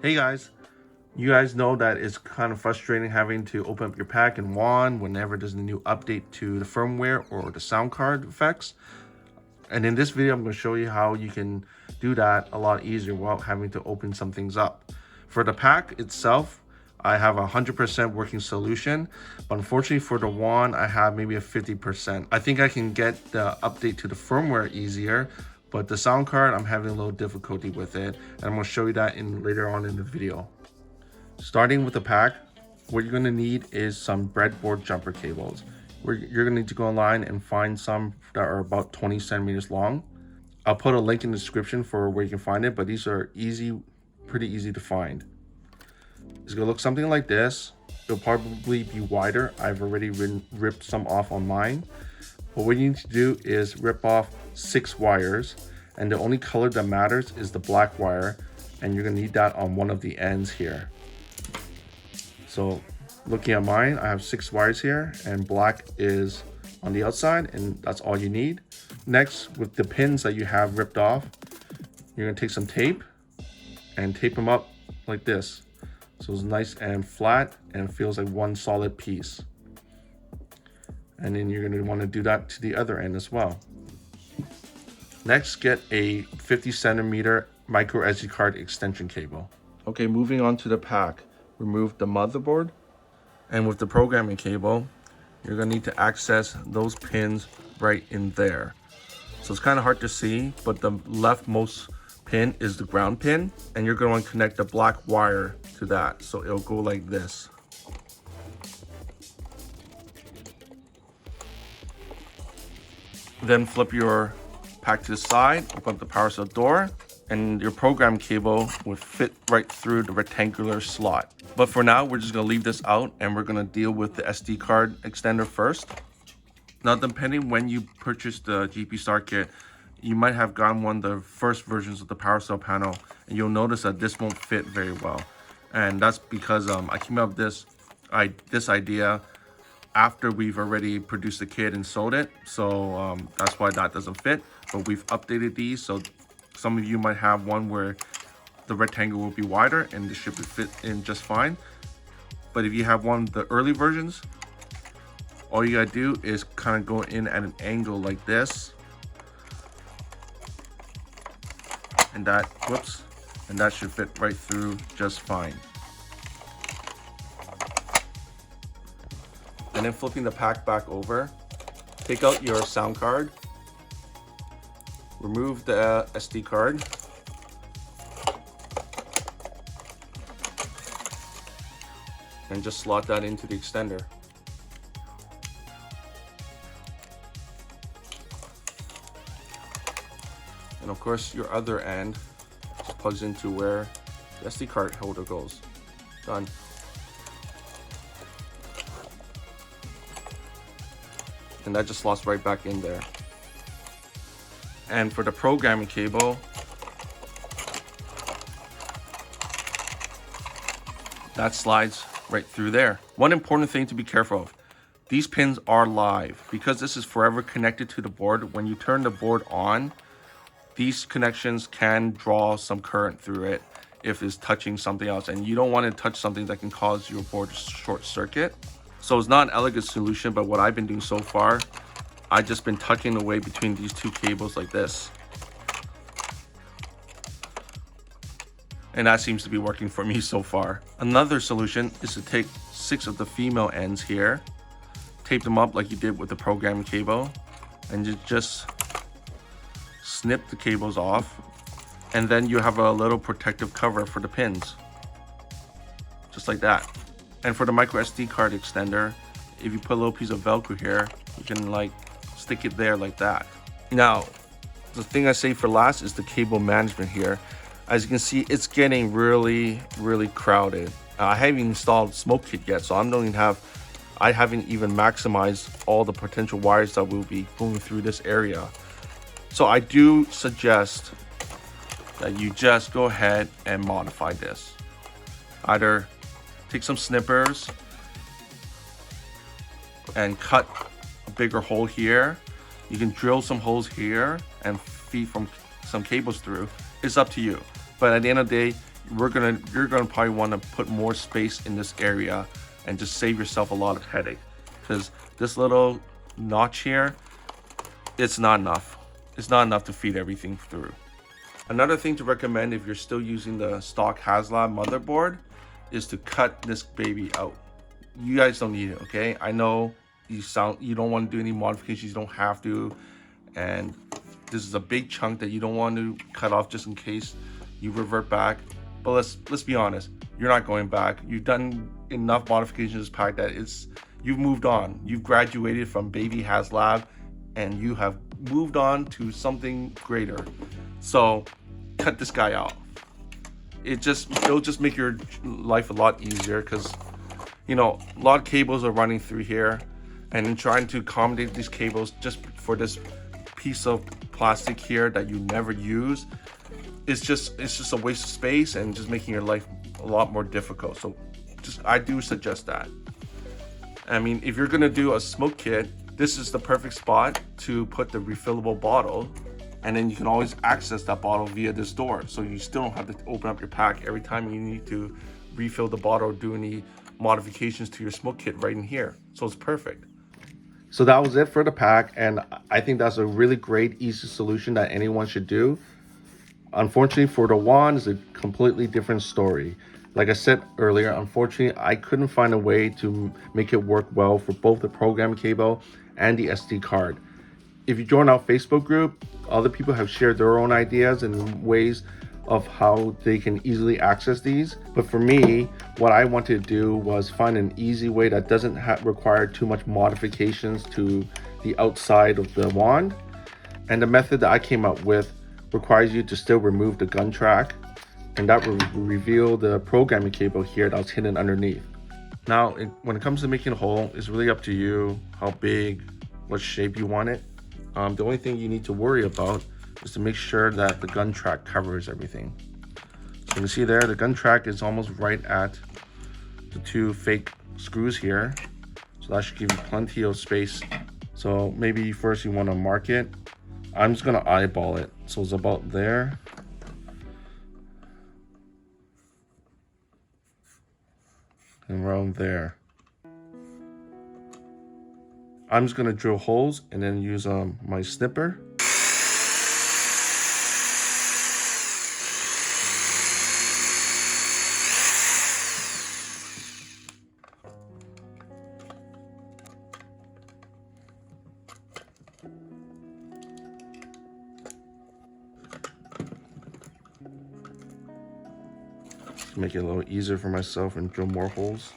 Hey guys, you guys know that it's kind of frustrating having to open up your pack in WAN whenever there's a new update to the firmware or the sound card effects. And in this video, I'm going to show you how you can do that a lot easier without having to open some things up. For the pack itself, I have a 100% working solution, but unfortunately for the WAN, I have maybe a 50%. I think I can get the update to the firmware easier, but the sound card, I'm having a little difficulty with it, and I'm going to show you that later on in the video. Starting with the pack, what you're going to need is some breadboard jumper cables. You're going to need to go online and find some that are about 20 centimeters long. I'll put a link in the description for where you can find it, but these are pretty easy to find. It's going to look something like this. It'll probably be wider. I've already ripped some off on mine. What we need to do is rip off 6 wires, and the only color that matters is the black wire, and you're going to need that on one of the ends here. So looking at mine, I have 6 wires here, and black is on the outside, and that's all you need. Next, with the pins that you have ripped off, you're going to take some tape and tape them up like this. So it's nice and flat and feels like one solid piece. And then you're going to want to do that to the other end as well. Next, get a 50 centimeter micro SD card extension cable. Okay, moving on to the pack. Remove the motherboard, and with the programming cable, you're going to need to access those pins right in there. So it's kind of hard to see, but the leftmost pin is the ground pin, and you're going to want to connect the black wire to that. So it'll go like this. Then flip your pack to the side, open up the power cell door, and your program cable would fit right through the rectangular slot. But for now, we're just gonna leave this out, and we're gonna deal with the SD card extender first. Now, depending when you purchase the GPStar kit, you might have gotten one of the first versions of the power cell panel, and you'll notice that this won't fit very well. And that's because I came up with this idea after we've already produced the kit and sold it. So that's why that doesn't fit, but we've updated these. So some of you might have one where the rectangle will be wider and this should fit in just fine. But if you have one of the early versions, all you gotta do is kind of go in at an angle like this. And that, and that should fit right through just fine. And then flipping the pack back over, take out your sound card, remove the SD card, and just slot that into the extender. And of course, your other end just plugs into where the SD card holder goes. Done. And that just slots right back in there. And for the programming cable, that slides right through there. One important thing to be careful of, these pins are live. Because this is forever connected to the board, when you turn the board on, these connections can draw some current through it if it's touching something else, and you don't want to touch something that can cause your board to short circuit. So it's not an elegant solution, but what I've been doing so far, I've just been tucking away between these 2 cables like this. And that seems to be working for me so far. Another solution is to take 6 of the female ends here, tape them up like you did with the programming cable, and you just snip the cables off, and then you have a little protective cover for the pins. Just like that. And for the micro SD card extender, if you put a little piece of Velcro here, you can like stick it there like that. Now, the thing I saved for last is the cable management here. As you can see, it's getting really crowded. I haven't even installed Smoke Kit yet, so I haven't even maximized all the potential wires that will be going through this area. So I do suggest that you just go ahead and modify this. Either take some snippers and cut a bigger hole here. You can drill some holes here and feed some cables through. It's up to you. But at the end of the day, you're gonna probably want to put more space in this area and just save yourself a lot of headache, because this little notch here, it's not enough. It's not enough to feed everything through. Another thing to recommend if you're still using the stock HasLab motherboard is to cut this baby out. You guys don't need it, okay? I know you don't want to do any modifications, you don't have to, and this is a big chunk that you don't want to cut off just in case you revert back. But let's be honest, you're not going back. You've done enough modifications to this pack that you've moved on. You've graduated from baby HasLab and you have moved on to something greater. So cut this guy out. It'll just make your life a lot easier, because you know, a lot of cables are running through here, and in trying to accommodate these cables just for this piece of plastic here that you never use, it's just a waste of space and just making your life a lot more difficult. So I do suggest that. I mean, if you're gonna do a smoke kit, this is the perfect spot to put the refillable bottle, and then you can always access that bottle via this door. So you still don't have to open up your pack every time you need to refill the bottle or do any modifications to your smoke kit right in here. So it's perfect. So that was it for the pack, and I think that's a really great, easy solution that anyone should do. Unfortunately for the wand, it's a completely different story. Like I said earlier, unfortunately, I couldn't find a way to make it work well for both the program cable and the SD card. If you join our Facebook group, other people have shared their own ideas and ways of how they can easily access these. But for me, what I wanted to do was find an easy way that doesn't require too much modifications to the outside of the wand. And the method that I came up with requires you to still remove the gun track, and that will reveal the programming cable here that was hidden underneath. Now, when it comes to making a hole, it's really up to you how big, what shape you want it. The only thing you need to worry about is to make sure that the gun track covers everything. So you can see there, the gun track is almost right at the two fake screws here. So that should give you plenty of space. So maybe first you want to mark it. I'm just gonna eyeball it. So it's about there. And around there. I'm just gonna drill holes and then use my snipper. To make it a little easier for myself and drill more holes.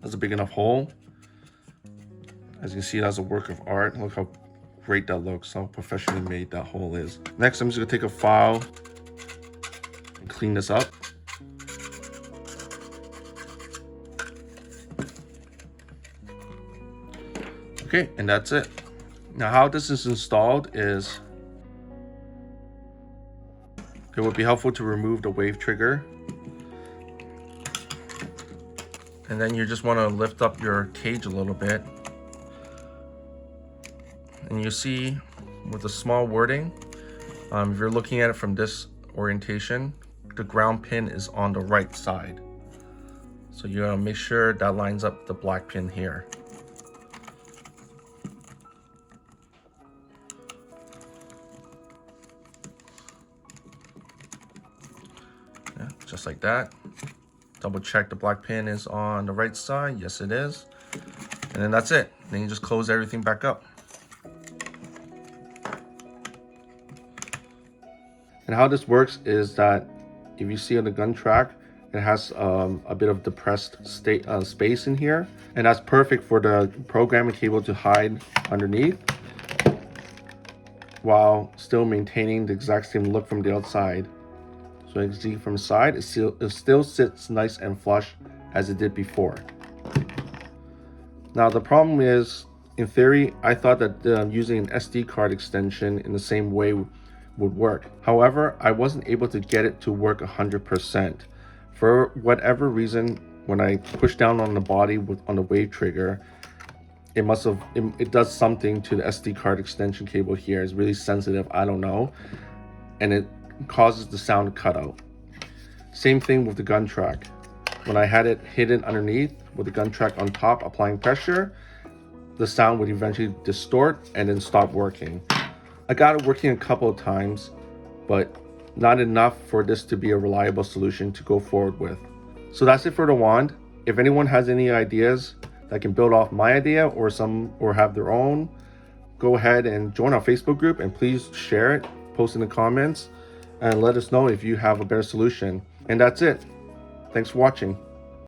That's a big enough hole. As you can see, that's a work of art. Look how great that looks, how professionally made that hole is. Next, I'm just gonna take a file and clean this up. Okay, and that's it. Now, how this is installed is, it would be helpful to remove the wave trigger. And then you just want to lift up your cage a little bit. And you see with the small wording, if you're looking at it from this orientation, the ground pin is on the right side. So you gotta make sure that lines up the black pin here. Yeah, just like that. Double check the black pin is on the right side. Yes, it is. And then that's it. Then you just close everything back up. And how this works is that if you see on the gun track, it has a bit of depressed space in here, and that's perfect for the programming cable to hide underneath while still maintaining the exact same look from the outside. So you can see from the side, it still sits nice and flush as it did before. Now the problem is, in theory, I thought that using an SD card extension in the same way would work. However, I wasn't able to get it to work 100%. For whatever reason, when I push down on the body on the wave trigger, it does something to the SD card extension cable here. It's really sensitive, I don't know, and it causes the sound to cut out. Same thing with the gun track. When I had it hidden underneath with the gun track on top applying pressure, the sound would eventually distort and then stop working. I got it working a couple of times, but not enough for this to be a reliable solution to go forward with. So that's it for the wand. If anyone has any ideas that can build off my idea or have their own, go ahead and join our Facebook group, and please share it, post in the comments, and let us know if you have a better solution. And that's it. Thanks for watching.